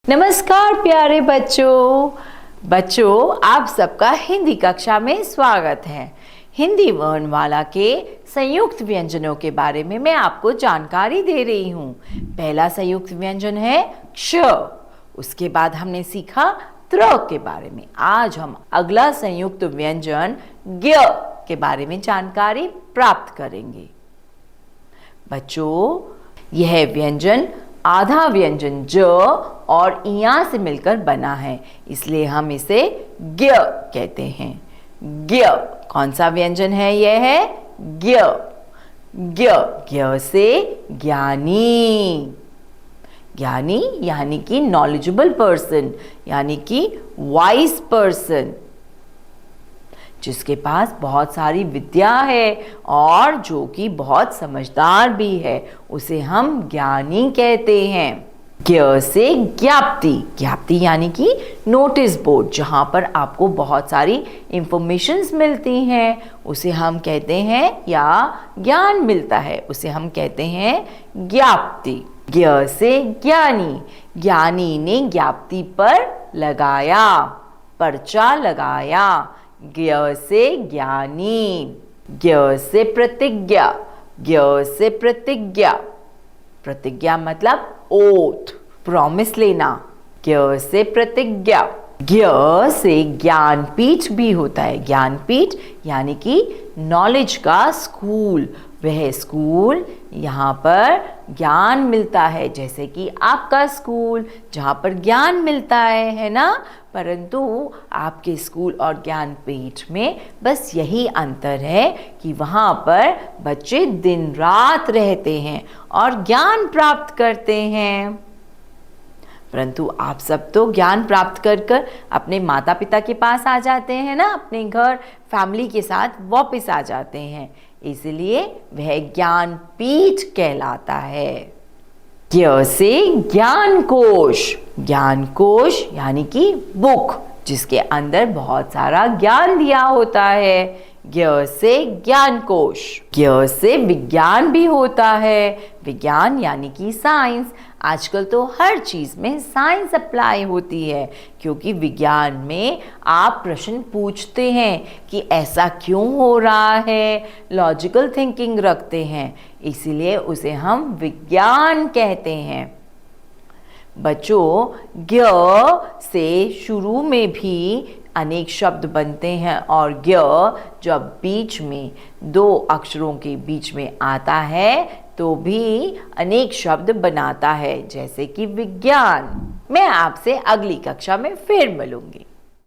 नमस्कार प्यारे बच्चों आप सबका हिंदी कक्षा में स्वागत है। हिंदी वर्णमाला के संयुक्त व्यंजनों के बारे में मैं आपको जानकारी दे रही हूँ। पहला संयुक्त व्यंजन है क्ष। उसके बाद हमने सीखा त्र के बारे में। आज हम अगला संयुक्त व्यंजन ज्ञ के बारे में जानकारी प्राप्त करेंगे। बच्चों, यह व्यंजन आधा व्यंजन ज और इया से मिलकर बना है, इसलिए हम इसे ज्ञ कहते हैं। ज्ञ कौन सा व्यंजन है? यह है ज्ञ। ज्ञ ज्ञ से ज्ञानी। ज्ञानी यानी कि नॉलेजेबल पर्सन, यानी कि वाइज पर्सन, जिसके पास बहुत सारी विद्या है और जो कि बहुत समझदार भी है, उसे हम ज्ञानी कहते हैं। ज्ञ से ज्ञाप्ति। ज्ञाप्ति यानी कि नोटिस बोर्ड, जहाँ पर आपको बहुत सारी इंफॉर्मेशंस मिलती हैं, उसे हम कहते हैं, या ज्ञान मिलता है, उसे हम कहते हैं ज्ञाप्ति। ज्ञ से ज्ञानी। ज्ञानी ने ज्ञाप्ति पर लगाया, पर्चा लगाया। ज्ञ से ज्ञानी। ज्ञ से प्रतिज्ञा। ज्ञ से प्रतिज्ञा। प्रतिज्ञा मतलब ओथ, प्रॉमिस लेना। ज्ञ से प्रतिज्ञा। ज्ञ से ज्ञानपीठ भी होता है। ज्ञानपीठ यानी कि नॉलेज का स्कूल। वह स्कूल यहाँ पर ज्ञान मिलता है, जैसे कि आपका स्कूल जहाँ पर ज्ञान मिलता है ना। परंतु आपके स्कूल और ज्ञानपीठ में बस यही अंतर है कि वहाँ पर बच्चे दिन रात रहते हैं और ज्ञान प्राप्त करते हैं। परंतु आप सब तो ज्ञान प्राप्त कर अपने माता पिता के पास आ जाते हैं ना, अपने घर फैमिली के साथ वापस आ जाते हैं, इसलिए वह ज्ञानपीठ कहलाता है। ज्ञ से ज्ञानकोश। ज्ञानकोश यानी कि बुक, जिसके अंदर बहुत सारा ज्ञान दिया होता है। ज्ञ से ज्ञानकोश। ज्ञ से विज्ञान भी होता है। विज्ञान यानी कि साइंस। आजकल तो हर चीज में साइंस अप्लाई होती है, क्योंकि विज्ञान में आप प्रश्न पूछते हैं कि ऐसा क्यों हो रहा है, लॉजिकल थिंकिंग रखते हैं, इसीलिए उसे हम विज्ञान कहते हैं। बच्चों, ज्ञ से शुरू में भी अनेक शब्द बनते हैं और ज्ञ जब बीच में दो अक्षरों के बीच में आता है तो भी अनेक शब्द बनाता है, जैसे कि विज्ञान। मैं आपसे अगली कक्षा में फिर मिलूंगी।